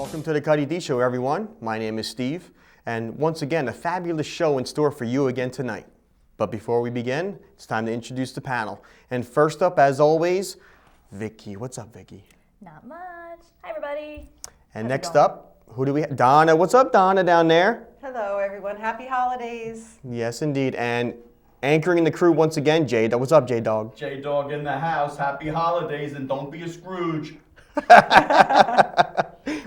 Welcome to the Cuddy D Show, everyone. My name is Steve, and once again, a fabulous show in store for you again tonight. But before we begin, it's time to introduce the panel. And first up, as always, Vicky. What's up, Vicky? Not much. Hi, everybody. And next up, who do we have? Donna. What's up, Donna, down there? Hello, everyone. Happy holidays. Yes, indeed. And anchoring the crew once again, J-Dog. What's up, J-Dog? J-Dog in the house. Happy holidays, and don't be a Scrooge.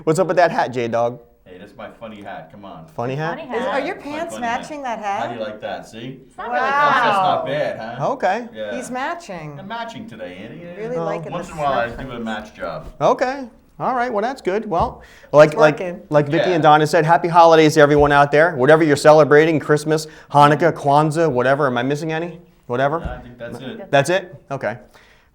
What's up with that hat, J-Dog? Hey, that's my funny hat. Come on. Funny hat? Funny hat. Are your pants matching that hat? How do you like that? See? It's not Wow. really That's fun. not bad, huh? Okay. Yeah. He's matching. I'm matching today, Andy. Really liking Once the in a while, I shirt. do a match job. Okay. All right. Well, that's good. Well, like working. Vicky Yeah. and Donna said, happy holidays to everyone out there. Whatever you're celebrating, Christmas, Hanukkah, Kwanzaa, whatever. Am I missing any? Whatever? I think that's it. That's it? Okay.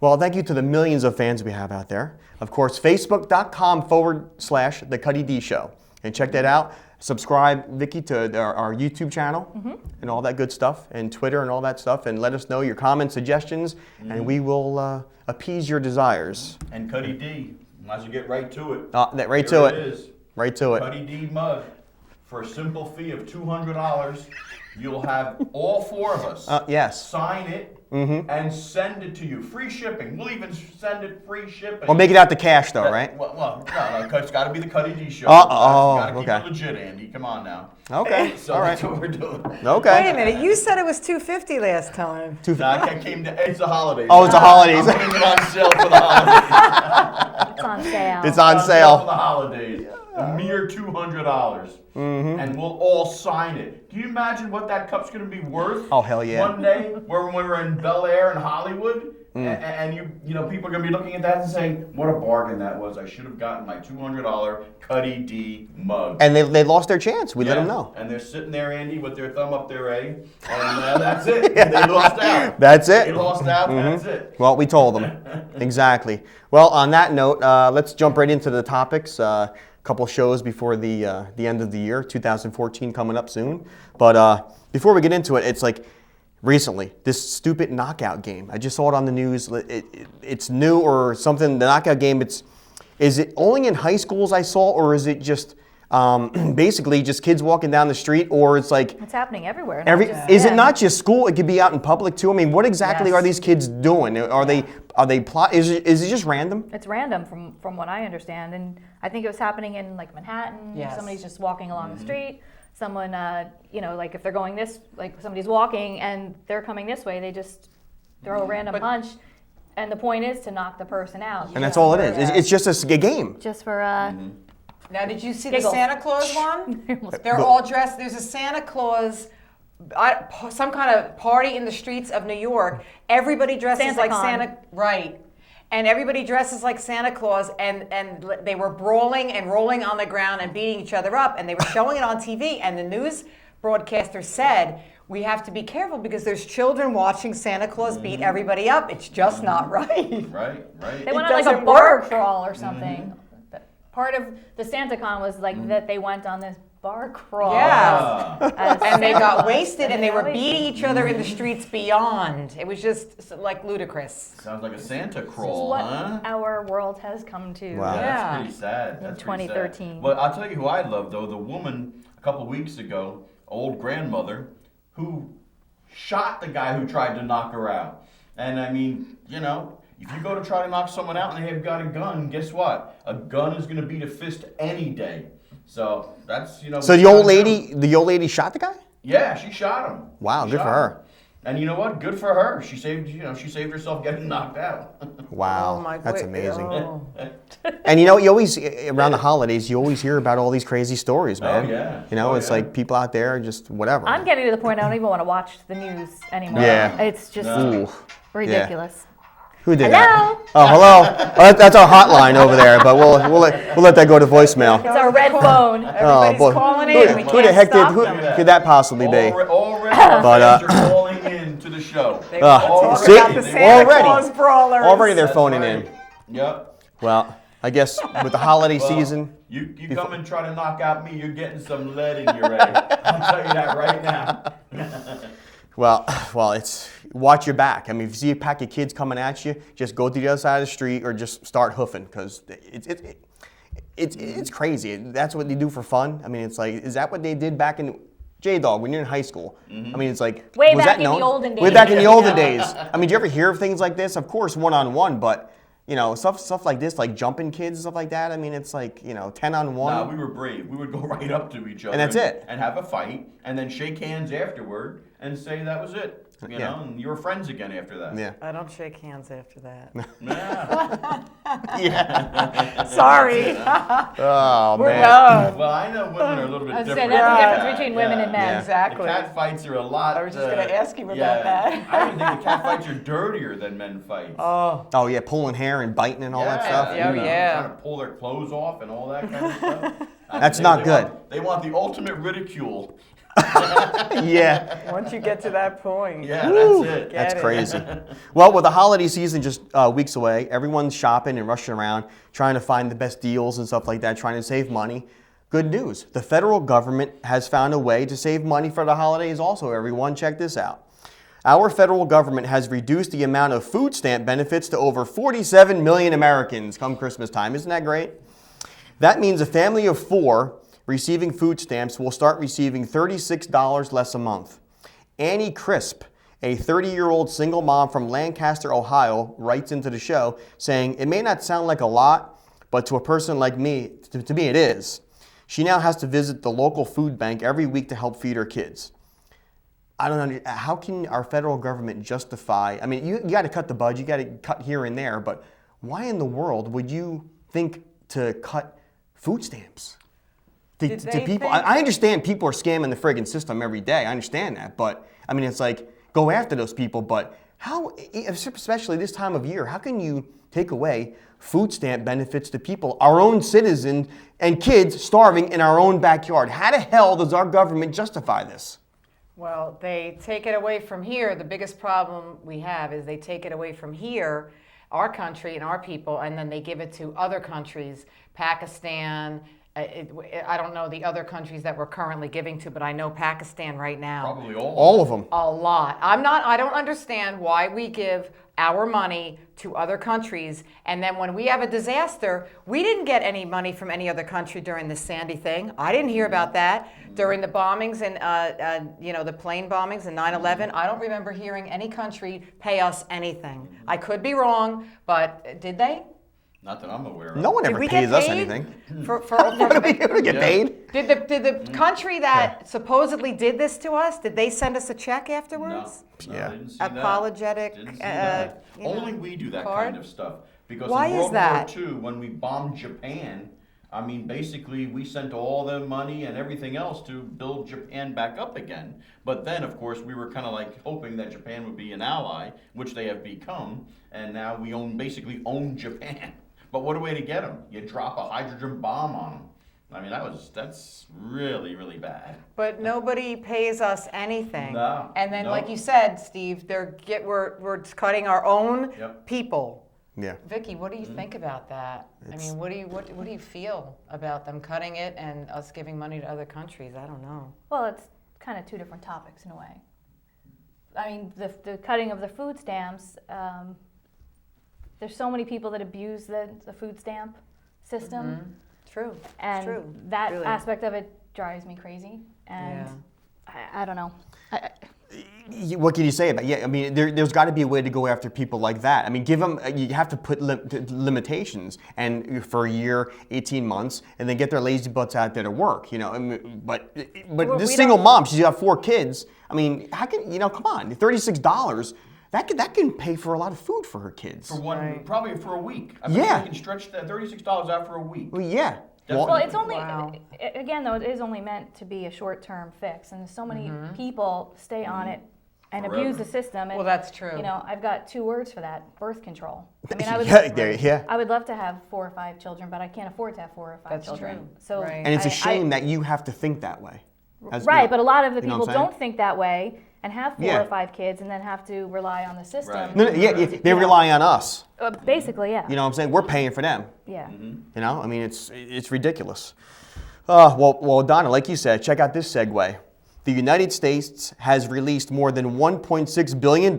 Well, thank you to the millions of fans we have out there. Of course, Facebook.com/The Cuddy D Show. And check that out. Subscribe, Vicky, to our YouTube channel and all that good stuff, and Twitter and all that stuff. And let us know your comments, suggestions, and we will appease your desires. And Cuddy D. Might as well get right to it. Right Here to it it. is. Right to it. Cuddy D mug. For a simple fee of $200, you'll have all four of us Yes. sign it and send it to you. Free shipping. We'll even send it free shipping. We'll make it out to cash, though, right? Well, no, it's got to be the Cuddy D Show. Oh, Got to keep okay. it legit, Andy. Come on now. Okay. So All right. that's what we're doing. Okay. Wait a minute. You said it was $250 last time. It's the holidays. Oh, it's the holidays. I'm putting it on sale for the holidays. It's on sale. It's on for sale. the holidays. A mere $200. And we'll all sign it. Can you imagine what that cup's going to be worth? Oh, hell yeah. One day, when we're in Bel Air in Hollywood, and you know, people are going to be looking at that and saying, what a bargain that was. I should have gotten my $200 Cuddy D mug. And they lost their chance. We let them Yeah. know. And they're sitting there, Andy, with their thumb up their A, and that's it. They lost out. That's it. They lost out, that's it. Well, we told them. Exactly. Well, on that note, let's jump right into the topics. Couple shows before the end of the year, 2014 coming up soon. But before we get into it, it's like recently, this stupid knockout game. I just saw it on the news. It's new or something. The knockout game, is it only in high schools I saw, or is it just basically just kids walking down the street, or it's like It's happening everywhere. not just- is yeah. it not just school? It could be out in public too. I mean, what exactly Yes. are these kids doing? Are they is it just random? It's random from what I understand, and I think it was happening in like Manhattan. Yes. Somebody's just walking along the street. Someone, like if they're going this, like somebody's walking and they're coming this way, they just throw a random punch, and the point is to knock the person out. And that's all it is. It's just a game. Just for Now, did you see Giggles. the Santa Claus one? Almost- They're all dressed. There's a Santa Claus, some kind of party in the streets of New York. Everybody dresses like SantaCon. Santa, right? And everybody dresses like Santa Claus, and they were brawling and rolling on the ground and beating each other up, and they were showing it on TV. And the news broadcaster said, "We have to be careful because there's children watching Santa Claus beat everybody up. It's just not right." Right. They went on like a doesn't bar work. crawl or something. Part of the SantaCon was like that they went on this bar crawl. Yeah. as And they Santa got Claus. wasted and they were got beating each other in the streets beyond. It was just like ludicrous. Sounds like a Santa This is crawl, what huh? our world has come to. Wow. Yeah, Yeah. that's pretty sad. That's pretty sad. 2013. Well, I'll tell you who I love, though. The woman a couple weeks ago, old grandmother, who shot the guy who tried to knock her out. And I mean, you know, if you go to try to knock someone out and they've got a gun, guess what? A gun is going to beat a fist any day. So that's, you know. So what the you old gotta do. lady shot the guy? Yeah, she shot him. Wow, She good for shot her. him. And you know what? Good for her. She saved herself getting knocked out. Wow, Oh my that's God. amazing. Oh. And you know, you always around the holidays, you always hear about all these crazy stories, man. yeah. You know, Oh, it's yeah. like people out there just whatever. I'm getting to the point I don't even want to watch the news anymore. Yeah. It's just Ooh. ridiculous. Who did Hello? that? Oh, hello. Oh, that's our hotline over there, but we'll let that go to voicemail. It's our red phone. Everybody's calling in. We Who the can't heck stop who them. could that possibly be? Already, But, our fans are calling in to the show. They Ah, talk see? about the Santa Already. Claus brawlers. Already they're That's phoning right. in. Yep. Well, I guess with the holiday Well, season. You come and try to knock out me, you're getting some lead in your egg. I'll tell you that right now. Well, it's watch your back. I mean, if you see a pack of kids coming at you, just go to the other side of the street or just start hoofing because it's crazy. That's what they do for fun. I mean, it's like, is that what they did back in J-Dog when you're in high school? I mean, it's like Way was back that in the known? olden Way days. back in the olden days. I mean, do you ever hear of things like this? Of course, one-on-one, but stuff like this, like jumping kids and stuff like that. I mean, it's like 10-on-1. Nah, we were brave. We would go right up to each other. And that's it. And have a fight, and then shake hands afterward and say that was it. You know, and you were friends again after that. Yeah. I don't shake hands after that. Yeah. Yeah. Sorry. Oh We're man. done. Well, I know women are a little bit I was different. saying that's the Yeah. difference between women and men. Yeah. Exactly. The cat fights are a lot. I was just gonna ask you about that. I even think the cat fights are dirtier than men fights. Oh, Oh yeah, pulling hair and biting and all that Yeah, stuff. Oh, yeah. Trying to pull their clothes off and all that kind of stuff. That's They- not they good. They want the ultimate ridicule. Yeah. once you get to that point. Yeah, that's it. That's Get it. crazy. Well, with the holiday season just weeks away, everyone's shopping and rushing around, trying to find the best deals and stuff like that, trying to save money. Good news. The federal government has found a way to save money for the holidays also, everyone. Check this out. Our federal government has reduced the amount of food stamp benefits to over 47 million Americans come Christmas time. Isn't that great? That means a family of 4 receiving food stamps will start receiving $36 less a month. Annie Crisp, a 30-year-old single mom from Lancaster, Ohio, writes into the show saying, "It may not sound like a lot, but to a person like me, to me it is." She now has to visit the local food bank every week to help feed her kids. I don't know, how can our federal government justify, I mean, you got to cut the budget, you got to cut here and there, but why in the world would you think to cut food stamps? To they people, think- I understand people are scamming the friggin' system every day. I understand that, but I mean, it's like go after those people. But how, especially this time of year, how can you take away food stamp benefits to people, our own citizens and kids starving in our own backyard? How the hell does our government justify this? Well, they take it away from here. The biggest problem we have is they take it away from here, our country and our people, and then they give it to other countries, Pakistan. I don't know the other countries that we're currently giving to, but I know Pakistan right now. Probably all. All of them. A lot. I don't understand why we give our money to other countries, and then when we have a disaster, we didn't get any money from any other country during the Sandy thing. I didn't hear about that during the bombings and the plane bombings and 9/11. I don't remember hearing any country pay us anything. I could be wrong, but did they? Not that I'm aware of. No one Did ever we get pays us paid anything. For What do we ever get Yeah. paid? Did the country that supposedly did this to us, did they send us a check No, afterwards? no, Yeah. I didn't see that. Apologetic, Didn't see that. you know, Only we do that card? kind of stuff. Because Why in is World that? War II, when we bombed Japan, I mean, basically, we sent all the money and everything else to build Japan back up again. But then, of course, we were kind of like hoping that Japan would be an ally, which they have become, and now we basically own Japan. But what a way to get them! You drop a hydrogen bomb on them. I mean, that's really, really bad. But nobody pays us anything. No, And then, no. like you said, Steve, we're cutting our own Yep. people. Yeah. Vicky, what do you think about that? I mean, what do you feel about them cutting it and us giving money to other countries? I don't know. Well, it's kind of two different topics in a way. I mean, the cutting of the food stamps, there's so many people that abuse the food stamp system. True. And True. that Really. aspect of it drives me crazy. And I don't know. What can you say about it? Yeah, I mean, there's got to be a way to go after people like that. I mean, give them, you have to put limitations and for a year, 18 months, and then get their lazy butts out there to work, I mean, but Well, this we single don't- mom, she's got 4 kids. I mean, how can, come on, $36, that can pay for a lot of food for her kids. For one, Right. probably for a week. I mean, Yeah. we can stretch that $36 out for a week. Well, yeah. Well, it's only, Wow. again, though, it is only meant to be a short-term fix. And so many people stay on it and Forever. abuse the system. And, Well, that's true. I've got 2 words for that: birth control. I mean, yeah. I would love to have 4 or 5 children, but I can't afford to have 4 or 5 That's children. true. So, Right. And it's a I- shame that you have to think that way. Right, but a lot of the you know people what I'm saying? don't think that way and have 4 Yeah. or 5 kids and then have to rely on the system. Right. No, yeah, they rely on us. Basically, yeah. You know what I'm saying? We're paying for them. Yeah. I mean, it's ridiculous. Well, Donna, like you said, check out this segue. The United States has released more than $1.6 billion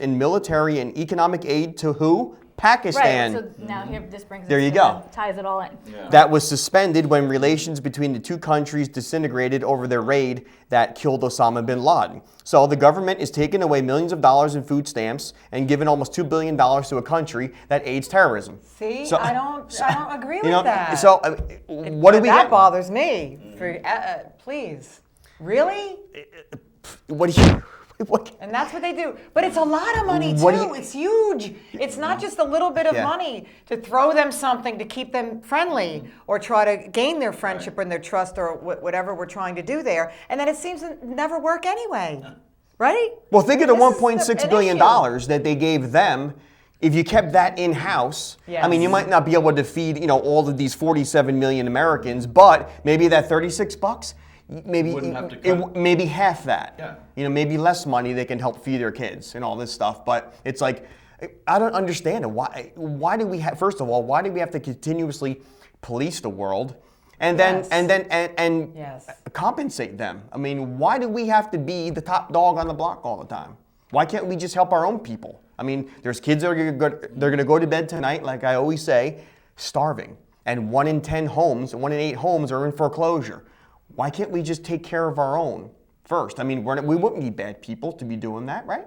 in military and economic aid to who? Pakistan. Right. So now here, this brings There us you to go. ties it all in. Yeah. That was suspended when relations between the two countries disintegrated over their raid that killed Osama bin Laden. So the government is taking away millions of dollars in food stamps and giving almost $2 billion to a country that aids terrorism. See, So- I don't agree with You know, that. so what do we That have? bothers me. Please, really? What do you? What? And that's what they do. But it's a lot of money What do too. you- It's huge. It's not just a little bit of Yeah. money to throw them something to keep them friendly or try to gain their friendship and their trust or whatever we're trying to do there. And then it seems to never work anyway. Right? Well, think of the This is $1.6 an billion issue. that they gave them. If you kept that in-house, I mean, you Yes. might not be able to feed, all of these 47 million Americans, but maybe that $36, maybe Wouldn't have to cut. maybe half that. Yeah. Maybe less money they can help feed their kids and all this stuff. But it's like, I don't understand it. Why do we have? First of all, why do we have to continuously police the world, and then Yes. and Yes. compensate them? I mean, why do we have to be the top dog on the block all the time? Why can't we just help our own people? I mean, there's kids that are going to go to bed tonight, like I always say, starving. And 1 in 10 homes, 1 in 8 homes are in foreclosure. Why can't we just take care of our own first? I mean, we wouldn't be bad people to be doing that, right?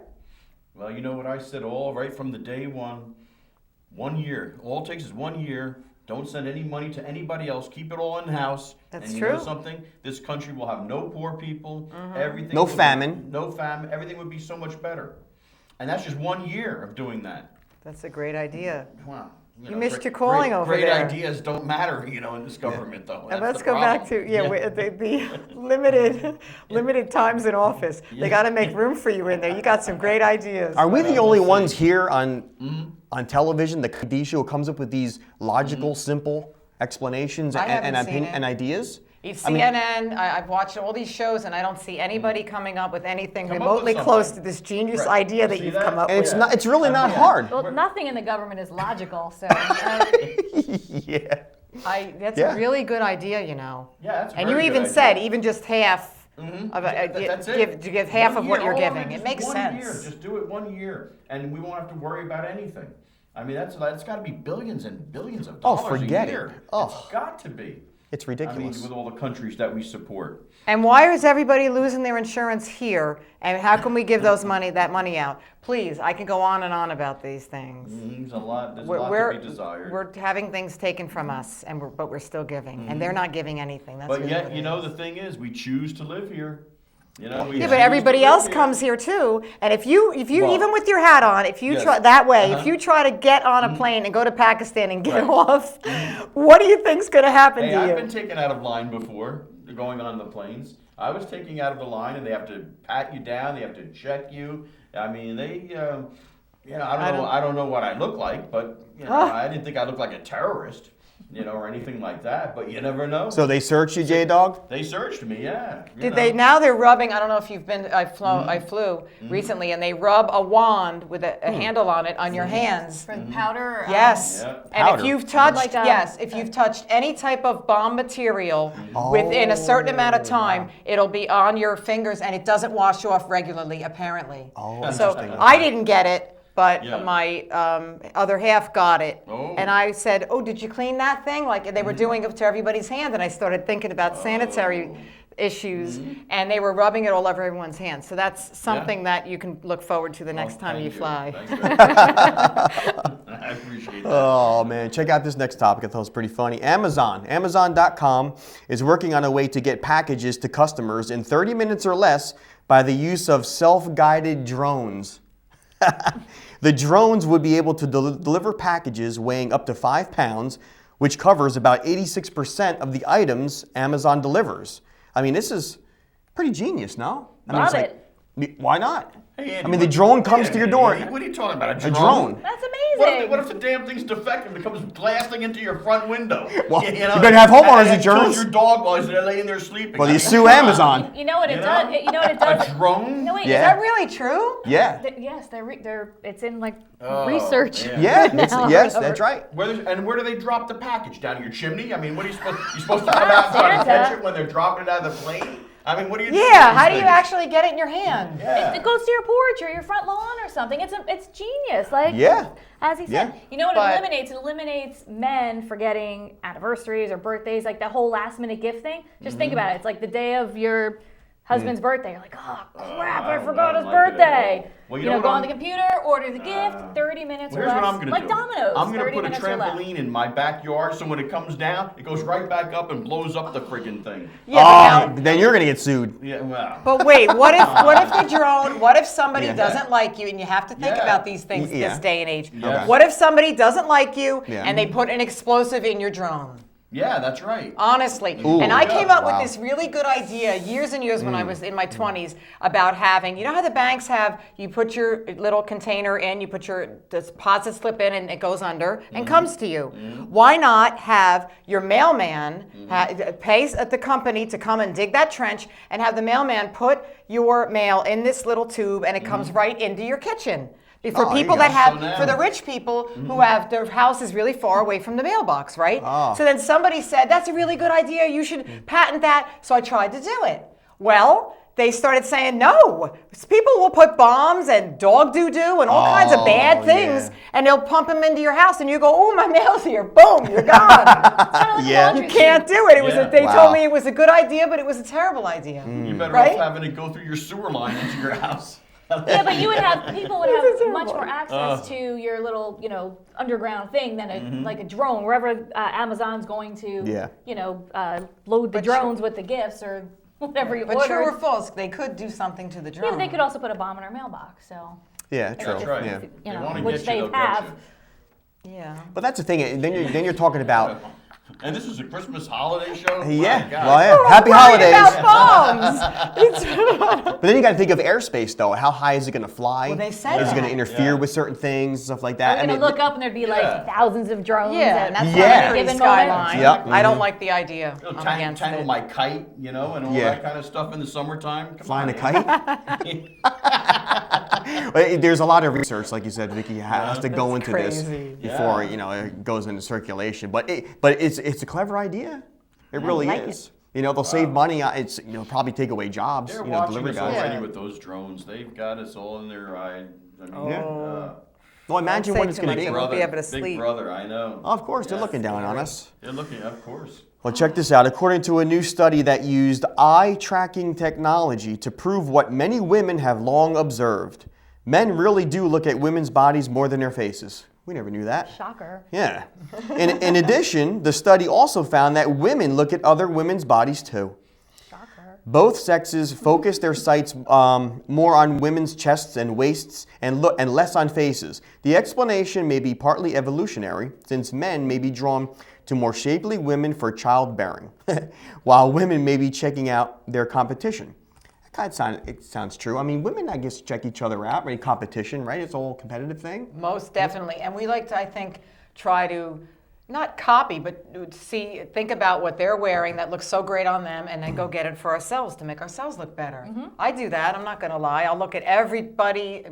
Well, you know what I said all right from the day one. 1 year. All it takes is 1 year. Don't send any money to anybody else. Keep it all in house. That's and you true. know something? This country will have no poor people. Everything. No will be- famine. No famine. Everything would be so much better. And that's just 1 year of doing that. That's a great idea. Wow. You missed your calling over great there. ideas don't matter, in this government, though. And That's let's the go back problem. to the limited times in office. They got to make room for you in there. You got some great ideas. Are we the Well, only we'll ones see. here on television, the Cuddy show, comes up with these logical, simple explanations I haven't and, seen it. and ideas? I mean- CNN, I've watched all these shows, and I don't see anybody coming up with anything Come up with remotely close to something. this genius Right. idea that See you've that? come up And with. it's not. It's really not Yeah. hard. Well, nothing in the government is logical, so Yeah. That's Yeah. a really good idea, Yeah, that's a And you very good even idea. said even just half of That's it. give half 1 of what year, you're all of giving. It just makes 1 sense. Year. Just do it 1 year, and we won't have to worry about anything. I mean, that's got to be billions and billions of Oh, dollars forget a it. year. Oh. It's got to be. It's I mean, ridiculous. with all the countries that we support. And why is everybody losing their insurance here? And how can we give that money out? Please, I can go on and on about these things. There's a lot to be desired. We're having things taken from us, but we're still giving, and they're not giving anything. That's But really yet, what it is. the thing is, we choose to live here. We Yeah, choose but to everybody live else here. comes here too. And if you Well, even with your hat on, if you yes. try that way, if Uh-huh. you try to get on a plane and go to Pakistan and get Right. off, what do you think's going to happen Hey, to I've you? been taken out of line before, going on the planes. I was taken out of the line, and they have to pat you down. They have to check you. I mean, I don't know what I look like, but I didn't think I looked like a terrorist, or anything like that. But you never know. So they searched you, J-Dog? They searched me, yeah. Now they're rubbing, I don't know if you've been, I flew recently, and they rub a wand with a handle on it on your hands. for the powder. Yes. Yeah. And Powder. if you've touched, Like a- if you've touched any type of bomb material within a certain amount of time, it'll be on your fingers, and it doesn't wash off regularly, apparently. Oh, So interesting. I didn't get it, but Yeah. my other half got it. Oh. And I said, "Oh, did you clean that thing?" Like they were doing it to everybody's hands, and I started thinking about sanitary issues, and they were rubbing it all over everyone's hands. So that's something that you can look forward to the next time you fly. Thank you. I appreciate that. Oh man, check out this next topic. I thought it was pretty funny. Amazon.com is working on a way to get packages to customers in 30 minutes or less by the use of self-guided drones. The drones would be able to deliver packages weighing up to 5 pounds, which covers about 86% of the items Amazon delivers. I mean, this is pretty genius, no? I mean, Love why not? Hey, I Andy, mean, the what- drone comes to your door. What are you talking about? A drone. That's What amazing. if the damn thing's defective and it comes blasting into your front window? Well, you better have homeowners and insurance. kills your dog while he's laying there sleeping. Well, I you mean, sue come on. Amazon. You know what it You does? know? You know what it does? A drone? No, wait. Yeah. Is that really true? Yeah. Yes, they're. It's in like Oh, research. yeah. Yeah, Now, yes, whatever. that's right. Where do they drop the package? Down your chimney? I mean, what are you supposed to come out and try to Santa. catch it when they're dropping it out of the plane? I mean, what do you do? Yeah, with how these do you things? actually get it in your hand? Yeah. It goes to your porch or your front lawn or something. It's genius. Like, Yeah. as he said, Yeah. you know what But- it eliminates? It eliminates men forgetting anniversaries or birthdays, like the whole last minute gift thing. Just think about it. It's like the day of your husband's birthday. You're like, oh crap, I forgot his like it at birthday. all. Well, you you know, know go what on the computer, order the gift, 30 minutes Well, or here's less. what I'm gonna like do. Domino's. I'm gonna 30 put a minutes or less. trampoline in my backyard, so when it comes down, it goes right back up and blows up the friggin' thing. Yeah, but now- Then you're gonna get sued. Yeah, well. But wait, what if the drone? What if somebody Yeah. doesn't like you, and you have to think Yeah. about these things Yeah. this day and age? Yes. What if somebody doesn't like you, Yeah. and they put an explosive in your drone? Yeah, that's right. Honestly. Ooh, and I came up wow. with this really good idea years and years when I was in my 20s about having, you know how the banks have, you put your little container in, you put your deposit slip in, and it goes under and comes to you. Why not have your mailman pay the company to come and dig that trench and have the mailman put your mail in this little tube and it comes right into your kitchen? For Oh, there you people go. that have, So now- for the rich people who have their house is really far away from the mailbox, right? Oh. So then somebody said, that's a really good idea, you should patent that. So I tried to do it. Well, they started saying, no, people will put bombs and dog doo-doo and all kinds of bad things, yeah. and they'll pump them into your house, and you go, oh, my mail's here, boom, you're gone. Yeah. You can't do it. It was Yeah. they Wow. told me it was a good idea, but it was a terrible idea. You better Right? off having it go through your sewer line into your house. Yeah, but you would have people would have terrible. much more access to your little, underground thing than like a drone. Wherever Amazon's going to, Yeah. load the But drones with the gifts or whatever you But ordered. true or false, they could do something to the drone. Yeah, but they could also put a bomb in our mailbox. So, Yeah, true. That's right. Yeah. you They know, wanna which get they you, they'll get have. you. Yeah. But that's the thing. Then you're talking about. And this is a Christmas holiday show? Yeah. My God. Well, yeah. Happy Worried holidays. about bombs. But then you got to think of airspace, though. How high is it going to fly? Well, they said Is it going that. to interfere Yeah. with certain things, stuff like that? I'm gonna look up and there'd be Yeah. like thousands of drones. Yeah, at and that's Yeah. not a any pretty given skyline. Yep. I don't like the idea. It'll I'm against tangle it. my kite, and all Yeah. that kind of stuff in the summertime. Come Flying on, a man. kite? But there's a lot of research, like you said, Vicky, has to go into crazy. this before Yeah. it goes into circulation. But it's a clever idea. It really like is. They'll save money. It's probably take away jobs. They're watching delivery us guys. already Yeah. with those drones. They've got us all in their eye. I mean, Yeah. Oh. Well, imagine Don't what say it's too going to much, be. we'll be able to Big sleep. brother, I know. Of course, they're Yeah. looking down on us. They're looking, of course. Well, check this out. According to a new study that used eye tracking technology to prove what many women have long observed, men really do look at women's bodies more than their faces. We never knew that. Shocker. Yeah. In addition, the study also found that women look at other women's bodies too. Shocker. Both sexes focus their sights more on women's chests and waists and less on faces. The explanation may be partly evolutionary, since men may be drawn to more shapely women for childbearing, while women may be checking out their competition. It sounds true. I mean, women, I guess, check each other out, right? Competition, right? It's a whole competitive thing. Most definitely. And we like to, I think, try to not copy, but think about what they're wearing that looks so great on them and then go get it for ourselves to make ourselves look better. I do that. I'm not going to lie. I'll look at everybody.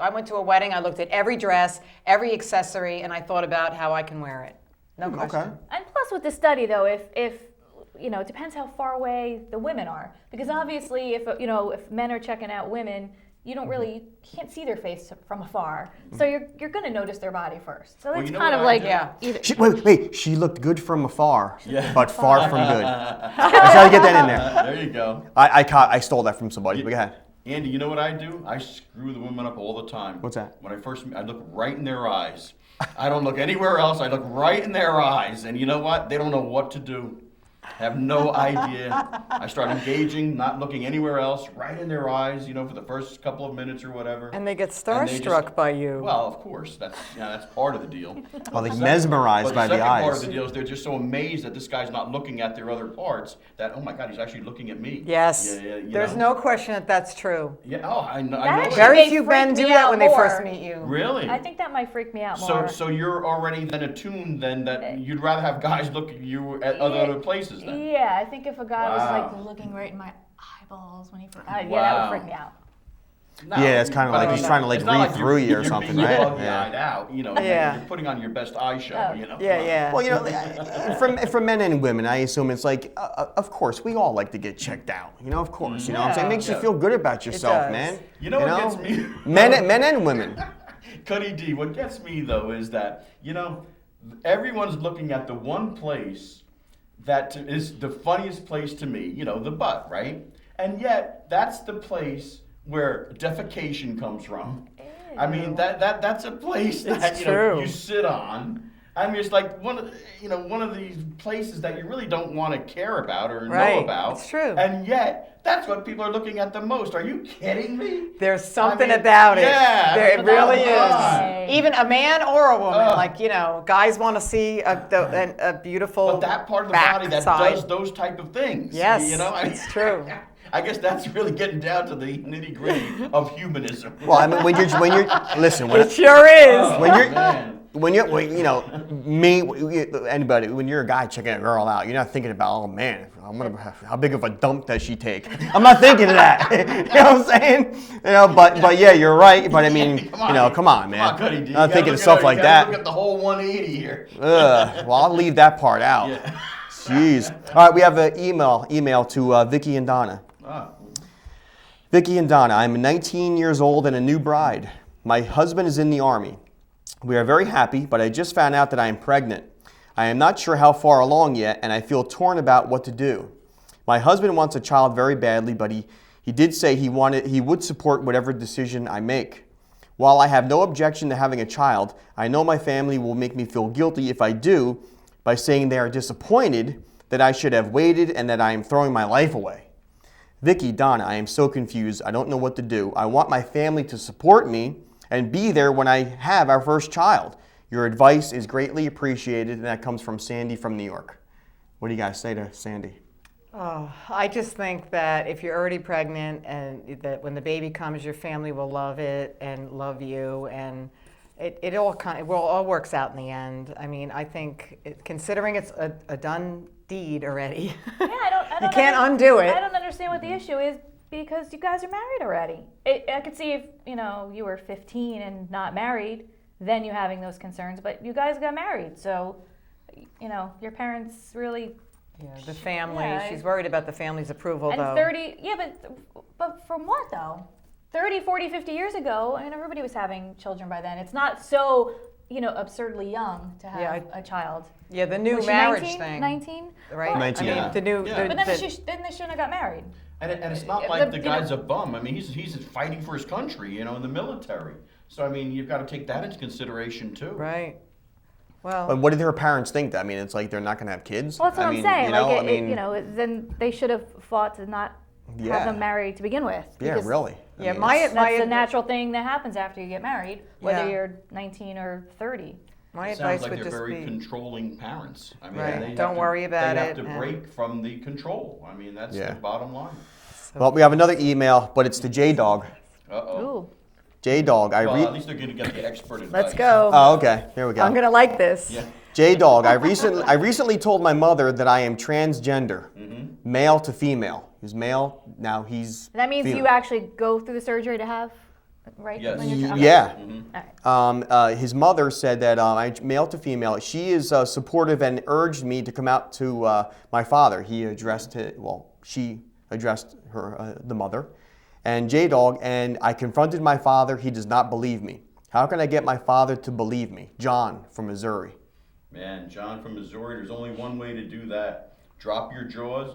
I went to a wedding. I looked at every dress, every accessory, and I thought about how I can wear it. No question. Okay. And plus, with the study, though, if it depends how far away the women are, because obviously, if men are checking out women, you can't see their face from afar, so you're going to notice their body first. So Well, it's you know kind of what I like do? Yeah. either. Wait, she looked good from afar, Yeah. but far from good. Let's try to get that in there. There you go. I stole that from somebody, but go ahead. Andy, you know what I do? I screw the women up all the time. What's that? When I look right in their eyes. I don't look anywhere else. I look right in their eyes. And you know what? They don't know what to do. Have no idea. I start engaging, not looking anywhere else, right in their eyes, for the first couple of minutes or whatever. And they get And they starstruck just- by you. Well, of course. That's part of the deal. Well, they're mesmerized But by the the second part eyes. of the deal is they're just so amazed that this guy's not looking at their other parts that, oh my God, he's actually looking at me. Yes. Yeah, There's no question that that's true. Yeah, oh, I know. That I know actually it. Very may few freak men me do that out when they first more. meet you. Really? I think that might freak me out more. So you're already then attuned then that you'd rather have guys look at you at other places then. Yeah, I think if a guy was Wow. like looking right in my eyeballs when he first, that Wow. would freak me out. No, Yeah, it's kind of but I like he's mean, trying to like it's not read through you or you're something, being right? bug-eyed out. Yeah. You're putting on your best eye show. Oh. Yeah. Well, for men and women, I assume it's like, of course, we all like to get checked out. Of course. You know what I'm saying? It makes you Yeah. feel good about yourself, does. man. You know what gets me? Men and women. Cuddy D, what gets me though is that, everyone's looking at the one place that is the funniest place to me, the butt, right? And yet, that's the place where defecation comes from. I mean, that's a place that true. you sit on. I mean, it's like one of these places that you really don't want to care about or know about. It's true. And yet, that's what people are looking at the most. Are you kidding me? There's something about it. Yeah, It really why? is. Even a man or a woman, guys want to see a beautiful But that part of the body that backside. does those type of things. Yes, it's true. I guess that's really getting down to the nitty gritty of humanism. Well, I mean, when you're listen, It sure is. when anybody, when you're a guy checking a girl out, you're not thinking about, oh man, how big of a dump does she take? I'm not thinking of that. You know what I'm saying? But yeah, you're right. But I mean, come on, man. Come on, Cuddy D. I'm not thinking of stuff like Look that. at the whole 180 here. Well, I'll leave that part out. Yeah. Jeez. All right, we have an email to Vicky and Donna. Vicky and Donna, I'm 19 years old and a new bride. My husband is in the Army. We are very happy, but I just found out that I am pregnant. I am not sure how far along yet, and I feel torn about what to do. My husband wants a child very badly, but he did say he would support whatever decision I make. While I have no objection to having a child, I know my family will make me feel guilty if I do by saying they are disappointed that I should have waited and that I am throwing my life away. Vicky, Donna, I am so confused. I don't know what to do. I want my family to support me and be there when I have our first child. Your advice is greatly appreciated, and that comes from Sandy from New York. What do you guys say to Sandy? Oh, I just think that if you're already pregnant and that when the baby comes, your family will love it and love you, and it all works out in the end. I mean, I think considering it's a done deed already, I don't you can't undo it. I don't understand what the issue is because you guys are married already. I could see if you were 15 and not married, then you having those concerns. But you guys got married, so your parents really. Yeah, the family. Yeah, She's worried about the family's approval, And though. 30, yeah, but from what though? 30, 40, 50 years ago, and everybody was having children by then. It's not so, absurdly young to have a child. Yeah, the new Was she marriage 19? thing. 19? Right? 19, I mean, yeah. the new. Yeah. The, But then, the- then they shouldn't have got married. And it's not like the guy's a bum. I mean, he's fighting for his country, in the military. So, I mean, you've got to take that into consideration, too. right. Well, But what did her parents think? I mean, it's like they're not going to have kids? Well, that's what I I'm mean, saying. Then they should have fought to not Yeah. have them married to begin with. Yeah, because really. I yeah, mean, my it's- That's the natural thing that happens after you get married, whether Yeah. you're 19 or 30. my It advice sounds like would they're just very be. controlling parents. I mean, Right. they have Don't to- worry about They it, have to and- break from the control. I mean, that's Yeah. the bottom line. Well, we have another email, but it's to J-Dog. Uh-oh. Ooh. J-Dog, Well, at least they're going to get the expert advice. Let's go. Oh, okay. Here we go. I'm gonna like this. Yeah. J-Dog, I recently told my mother that I am transgender, male to female. He's male, now he's That means female. you actually go through the surgery to have, right? Yes. when you're- okay. Yeah. All right. His mother said that I'm male to female. She is supportive and urged me to come out to my father. She addressed her, the mother, and J-Dog, and I confronted my father. He does not believe me. How can I get my father to believe me? John from Missouri. Man, John from Missouri, there's only one way to do that. Drop your drawers,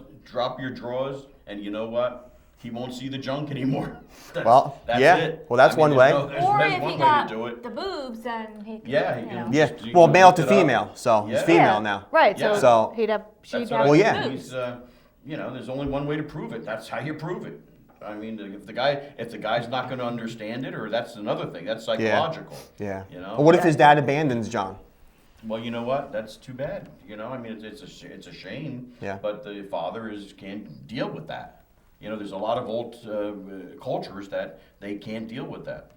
and you know what? He won't see the junk anymore. That's That's yeah. it. Well, that's one way. There's Or if one he way got to do it. the boobs, then he could, Yeah, he can. Yeah. You Well, can male look to it up. female, so he's Yeah. female now. Right, Yeah. so, So- she'd That's have what Well, the yeah. boobs. There's only one way to prove it. That's how you prove it. I mean, if the guy's not going to understand it, or that's another thing. That's psychological. Yeah. You know. Well, what if his dad abandons John? Well, you know what? That's too bad. I mean, it's a shame. Yeah. But the father can't deal with that. There's a lot of old cultures that they can't deal with that.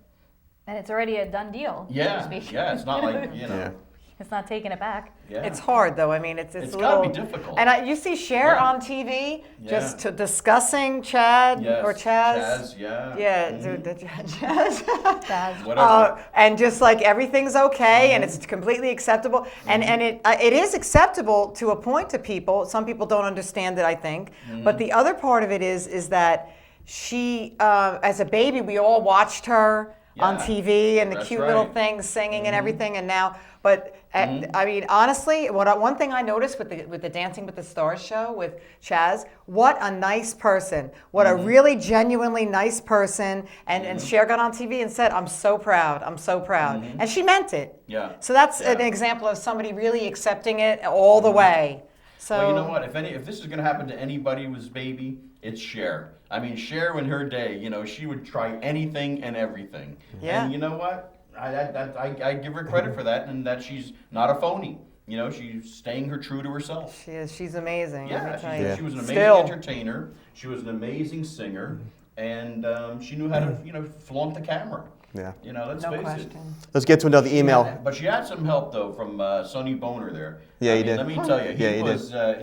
And it's already a done deal. so to Yeah. speak. Yeah. It's not like Yeah. It's not taking it back. Yeah. It's hard though. I mean, it's It's a gotta little be difficult. And you see Cher Yeah. on TV just Yeah. discussing Chad Yes. or Chaz. Chaz, yeah. Yeah, Mhm. Chaz. Bad. Whatever. And just like everything's okay and it's completely acceptable, and it is acceptable to a point to people. Some people don't understand it, I think. But the other part of it is that she, as a baby, we all watched her on Yeah. TV and the That's cute little right. things singing and everything, and now. But I mean, honestly, one thing I noticed with the Dancing with the Stars show with Chaz, what a nice person, what a really genuinely nice person, and Cher got on TV and said, "I'm so proud, I'm so proud," and she meant it. Yeah. So that's an Yeah. example of somebody really accepting it all the way. So Well, you know what? If this is going to happen to anybody with baby, it's Cher. I mean, Cher in her day, she would try anything and everything. Yeah. And you know what? I give her credit for that, and that she's not a phony. She's staying true to herself. she is. She's amazing. let Yeah, me tell she, you. she was an amazing Still. entertainer. She was an amazing singer, and she knew how to, flaunt the camera. Yeah. Let's No face it. question. Let's get to another email. But she had some help though from Sonny Boner there. Yeah, I he mean, did. Let me tell you, Yeah,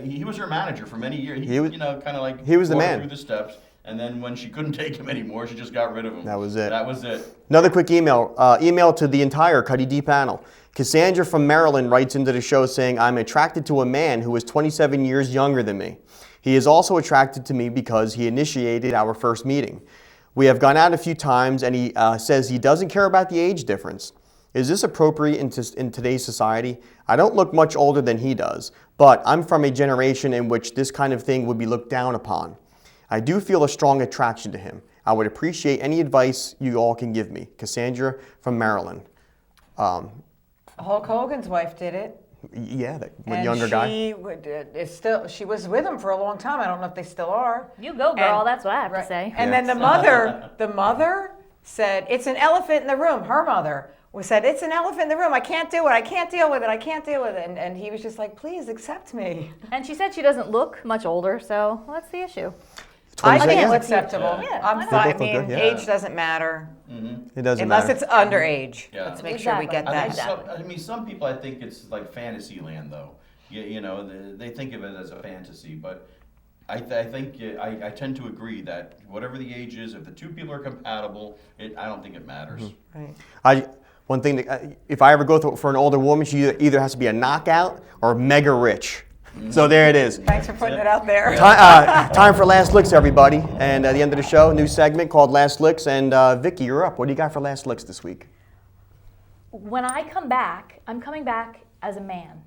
he he was her manager for many years. He was- kind of like he was the brought her man. through the steps. And then when she couldn't take him anymore, she just got rid of him. That was it. That was it. Another quick email. Email to the entire Cuddy D panel. Cassandra from Maryland writes into the show saying, I'm attracted to a man who is 27 years younger than me. He is also attracted to me because he initiated our first meeting. We have gone out a few times and he says he doesn't care about the age difference. Is this appropriate in today's society? I don't look much older than he does, but I'm from a generation in which this kind of thing would be looked down upon. I do feel a strong attraction to him. I would appreciate any advice you all can give me. Cassandra from Maryland. Hulk Hogan's wife did it. Yeah, that And younger guy. She was with him for a long time. I don't know if they still are. You go, girl. And- that's what I have Right. to say. And Yeah. then the mother said, "It's an elephant in the room." Her mother said, "It's an elephant in the room. I can't do it. I can't deal with it. I can't deal with it." And he was just like, "Please accept me." And she said she doesn't look much older, so what's the issue? I 27, think yeah. it's acceptable. Yeah, I'm why not? fine. I They both look mean, good, yeah. age doesn't matter It doesn't unless matter. it's underage. Yeah. Let's make sure we get Exactly. I that. think some people, I think it's like fantasy land, though. They think of it as a fantasy, but I tend to agree that whatever the age is, if the two people are compatible, I don't think it matters. Right. One thing, if I ever go for an older woman, she either has to be a knockout or mega rich. So there it is. Thanks for putting it out there. Time for Last Licks, everybody. And at the end of the show, new segment called Last Licks. And Vicky, you're up. What do you got for Last Licks this week? When I come back, I'm coming back as a man.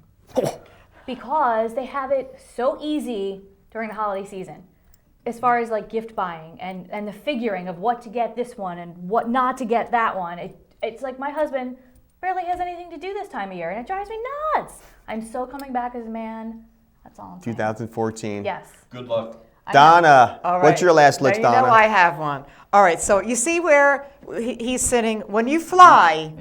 Because they have it so easy during the holiday season. As far as like gift buying and the figuring of what to get this one and what not to get that one. It's like my husband barely has anything to do this time of year and it drives me nuts. I'm so coming back as a man. That's all I'm saying. 2014. Yes. Good luck. Donna, All right. what's your Last Licks, Now, Donna? You know I have one. All right, so you see where he's sitting. When you fly,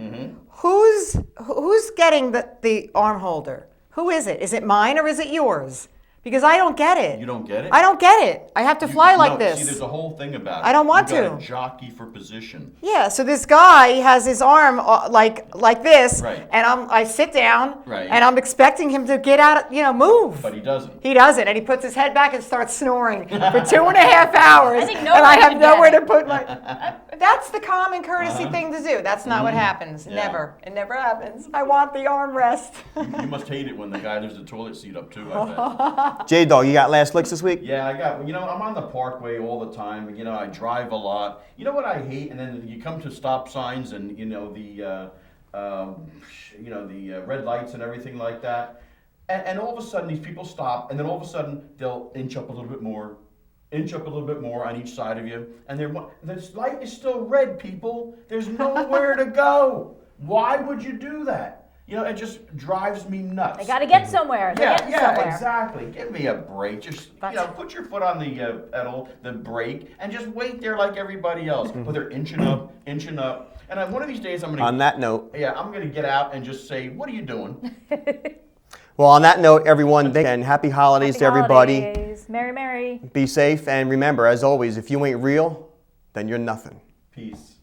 who's getting the arm holder? Who is it? Is it mine or is it yours? Because I don't get it. You don't get it? I don't get it. I have to fly like No, this. See, there's a whole thing about it. I don't want You gotta to. jockey for position. Yeah, so this guy has his arm like this, Right. and I sit down, Right. and I'm expecting him to get out, move. But he doesn't. He doesn't, and he puts his head back and starts snoring for 2.5 hours. I think and nobody I have can nowhere get to it. put my. That's the common courtesy thing to do. That's not what happens. Yeah. Never. It never happens. I want the armrest. You must hate it when the guy leaves the toilet seat up too, I bet. J-Dog, you got Last Licks this week? Yeah, I got, I'm on the parkway all the time. I drive a lot. You know what I hate? And then you come to stop signs and, the red lights and everything like that. And all of a sudden these people stop and then all of a sudden they'll inch up a little bit more on each side of you. And this light is still red, people. There's nowhere to go. Why would you do that? It just drives me nuts. They got to get somewhere. They're getting somewhere. Exactly. Give me a break. Just put your foot on the pedal, the brake, and just wait there like everybody else. But they're inching up. And one of these days, I'm gonna. On that note. Yeah, I'm gonna get out and just say, "What are you doing?" Well, on that note, everyone, and happy holidays to everybody. Holidays. Merry, merry. Be safe, and remember, as always, if you ain't real, then you're nothing. Peace.